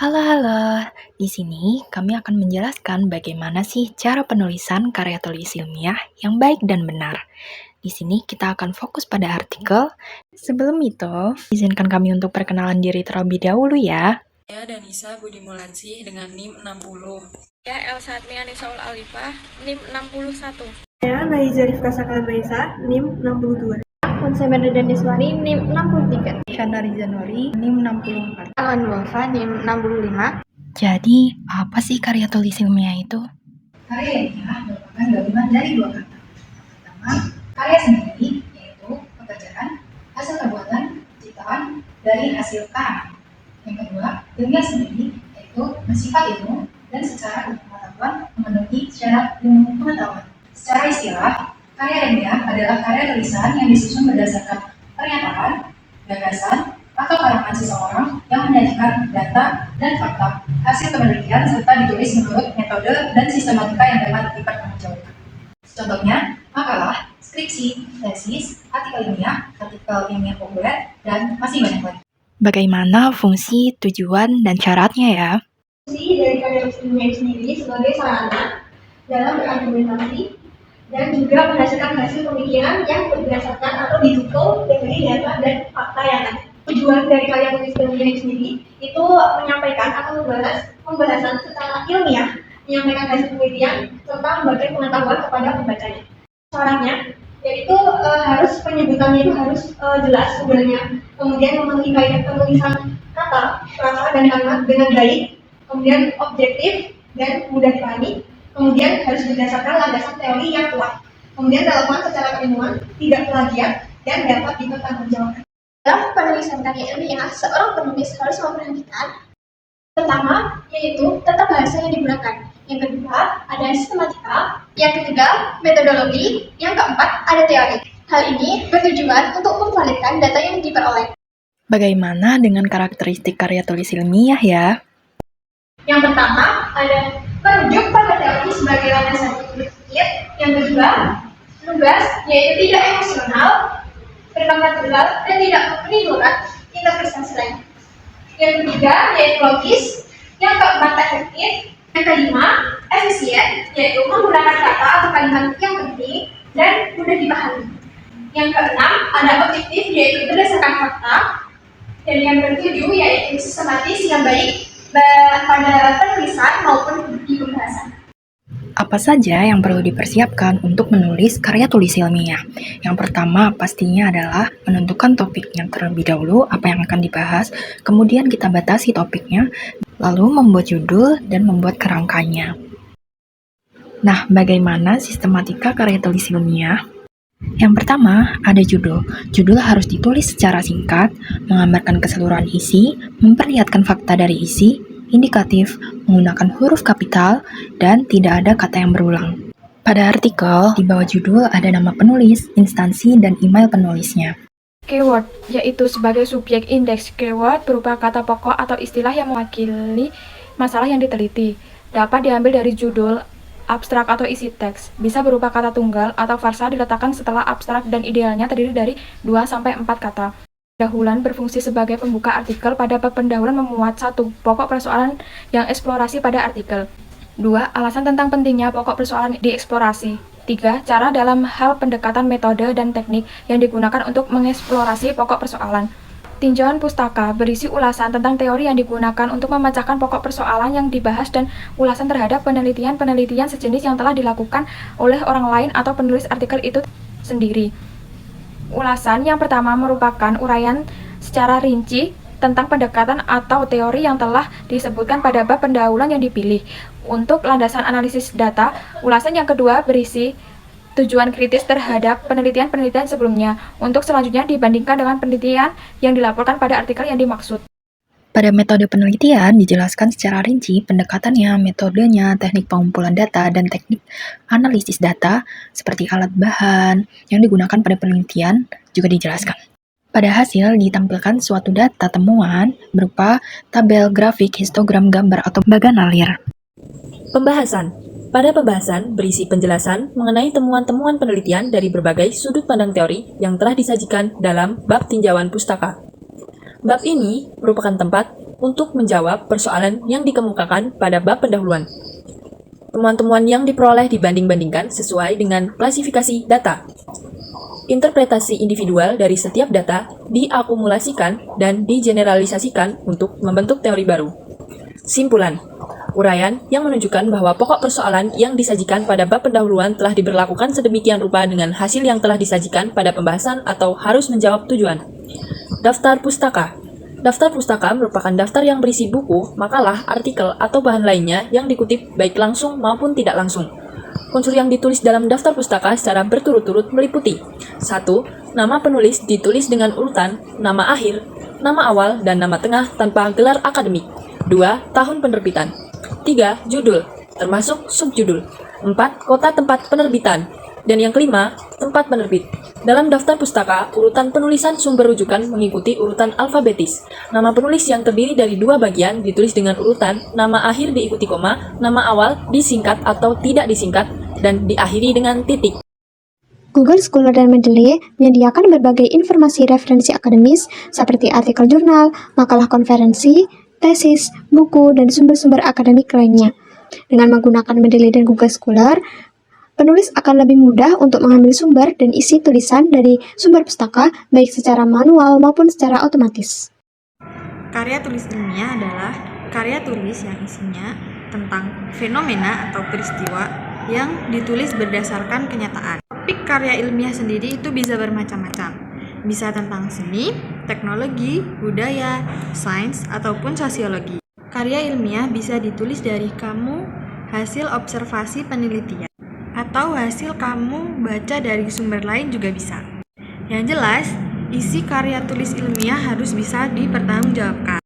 Halo, halo. Di sini kami akan menjelaskan bagaimana sih cara penulisan karya tulis ilmiah yang baik dan benar. Di sini kita akan fokus pada artikel. Sebelum itu, izinkan kami untuk perkenalan diri terlebih dahulu ya. Saya Danisa Budi Mulansi dengan NIM 60. Saya Elsa Admiani Saul Alifah, NIM 61. Saya Naiza Rifka Sakalabaisa, NIM 62. Konsemen Deniswari, NIM 63. Shana Rizanori, NIM 64. Alan Wafa, NIM 65. Jadi, apa sih karya tulis ilmiah itu? Karya ilmiah merupakan gabungan dari dua kata. Pertama, karya sendiri, yaitu pekerjaan, hasil perbuatan, ciptaan dari hasil karangan. Yang kedua, ilmiah sendiri, yaitu bersifat ilmu dan secara pengetahuan memenuhi syarat ilmu pengetahuan. Secara istilah, karya ilmiah adalah karya tulisan yang disusun berdasarkan pernyataan, gagasan, atau karangan seseorang yang menyajikan data dan fakta hasil penelitian serta ditulis menurut metode dan sistematika yang dapat dipertanggungjawabkan. Contohnya, makalah, skripsi, tesis, artikel ilmiah populer, dan masih banyak lagi. Bagaimana fungsi, tujuan, dan syaratnya ya? Fungsi dari karya tulis ilmiah sendiri sebagai sarana dalam berargumentasi dan juga menghasilkan hasil pemikiran yang berdasarkan atau didukung dari data dan fakta yang ada. Tujuan dari karya tulis ilmiah sendiri itu menyampaikan atau pembahasan secara ilmiah, menyampaikan hasil penelitian serta membagi pengetahuan kepada pembacanya. Syaratnya yaitu harus penyebutannya itu harus jelas sebenarnya, kemudian memenuhi kaidah penulisan kata, frasa dan kalimat dengan baik, kemudian objektif dan mudah dipahami, kemudian harus berdasarkan landasan teori yang kuat, kemudian relevan secara keilmuan, tidak plagiat, dan dapat dipertanggungjawabkan. Dalam penulisan karya ilmiah, seorang penulis harus memperhatikan pertama, yaitu tata bahasa yang digunakan. Yang kedua, ada sistematika. Yang ketiga, metodologi. Yang keempat, ada teori. Hal ini bertujuan untuk memvalidkan data yang diperoleh. Bagaimana dengan karakteristik karya tulis ilmiah ya? Yang pertama, ada merujuk pada teori sebagai landasan berpikir. Yang kedua, lugas, yaitu tidak emosional, berkembang tunggal, dan tidak menimbulkan interpretasi lain. Yang ketiga, yaitu logis. Yang keempat, efektif. Yang kelima, efisien, yaitu menggunakan kata atau kalimat yang penting dan mudah dipahami. Yang keenam, ada objektif, yaitu berdasarkan fakta. Dan yang ketujuh, yaitu sistematis yang baik pada penulisan maupun di pembahasan. Apa saja yang perlu dipersiapkan untuk menulis karya tulis ilmiah? Yang pertama pastinya adalah menentukan topiknya terlebih dahulu, apa yang akan dibahas, kemudian kita batasi topiknya, lalu membuat judul dan membuat kerangkanya. Nah, bagaimana sistematika karya tulis ilmiah? Yang pertama, ada judul. Judul harus ditulis secara singkat, menggambarkan keseluruhan isi, memperlihatkan fakta dari isi, indikatif, menggunakan huruf kapital, dan tidak ada kata yang berulang. Pada artikel, di bawah judul ada nama penulis, instansi, dan email penulisnya. Keyword, yaitu sebagai subjek indeks. Keyword berupa kata pokok atau istilah yang mewakili masalah yang diteliti. Dapat diambil dari judul, abstrak atau isi teks. Bisa berupa kata tunggal atau farsa diletakkan setelah abstrak dan idealnya terdiri dari 2-4 kata. Pendahuluan berfungsi sebagai pembuka artikel. Pada bab pendahuluan memuat 1. Pokok persoalan yang eksplorasi pada artikel. 2. Alasan tentang pentingnya pokok persoalan dieksplorasi. 3. Cara dalam hal pendekatan metode dan teknik yang digunakan untuk mengeksplorasi pokok persoalan. Tinjauan pustaka berisi ulasan tentang teori yang digunakan untuk memecahkan pokok persoalan yang dibahas dan ulasan terhadap penelitian-penelitian sejenis yang telah dilakukan oleh orang lain atau penulis artikel itu sendiri. Ulasan yang pertama merupakan uraian secara rinci tentang pendekatan atau teori yang telah disebutkan pada bab pendahuluan yang dipilih. Untuk landasan analisis data, ulasan yang kedua berisi tujuan kritis terhadap penelitian-penelitian sebelumnya, untuk selanjutnya dibandingkan dengan penelitian yang dilaporkan pada artikel yang dimaksud. Pada metode penelitian dijelaskan secara rinci pendekatannya, metodenya, teknik pengumpulan data, dan teknik analisis data, seperti alat bahan yang digunakan pada penelitian juga dijelaskan. Pada hasil ditampilkan suatu data temuan berupa tabel, grafik, histogram, gambar, atau baganalir. Pembahasan. Pada pembahasan berisi penjelasan mengenai temuan-temuan penelitian dari berbagai sudut pandang teori yang telah disajikan dalam bab tinjauan pustaka. Bab ini merupakan tempat untuk menjawab persoalan yang dikemukakan pada bab pendahuluan. Temuan-temuan yang diperoleh dibanding-bandingkan sesuai dengan klasifikasi data. Interpretasi individual dari setiap data diakumulasikan dan digeneralisasikan untuk membentuk teori baru. Simpulan. Uraian yang menunjukkan bahwa pokok persoalan yang disajikan pada bab pendahuluan telah diberlakukan sedemikian rupa dengan hasil yang telah disajikan pada pembahasan atau harus menjawab tujuan. Daftar pustaka. Daftar pustaka merupakan daftar yang berisi buku, makalah, artikel, atau bahan lainnya yang dikutip baik langsung maupun tidak langsung. Unsur yang ditulis dalam daftar pustaka secara berturut-turut meliputi 1. Nama penulis ditulis dengan urutan, nama akhir, nama awal, dan nama tengah tanpa gelar akademik. 2. Tahun penerbitan. 3. Judul, termasuk subjudul. 4. Kota tempat penerbitan. Dan yang kelima, tempat penerbit. Dalam daftar pustaka, urutan penulisan sumber rujukan mengikuti urutan alfabetis. Nama penulis yang terdiri dari dua bagian ditulis dengan urutan, nama akhir diikuti koma, nama awal disingkat atau tidak disingkat, dan diakhiri dengan titik. Google Scholar dan Mendeley menyediakan berbagai informasi referensi akademis seperti artikel jurnal, makalah konferensi, tesis, buku, dan sumber-sumber akademik lainnya. Dengan menggunakan Mendeley dan Google Scholar, penulis akan lebih mudah untuk mengambil sumber dan isi tulisan dari sumber pustaka baik secara manual maupun secara otomatis. Karya tulis ilmiah adalah karya tulis yang isinya tentang fenomena atau peristiwa yang ditulis berdasarkan kenyataan. Topik karya ilmiah sendiri itu bisa bermacam-macam. Bisa tentang seni, teknologi, budaya, sains, ataupun sosiologi. Karya ilmiah bisa ditulis dari kamu hasil observasi penelitian, atau hasil kamu baca dari sumber lain juga bisa. Yang jelas, isi karya tulis ilmiah harus bisa dipertanggungjawabkan.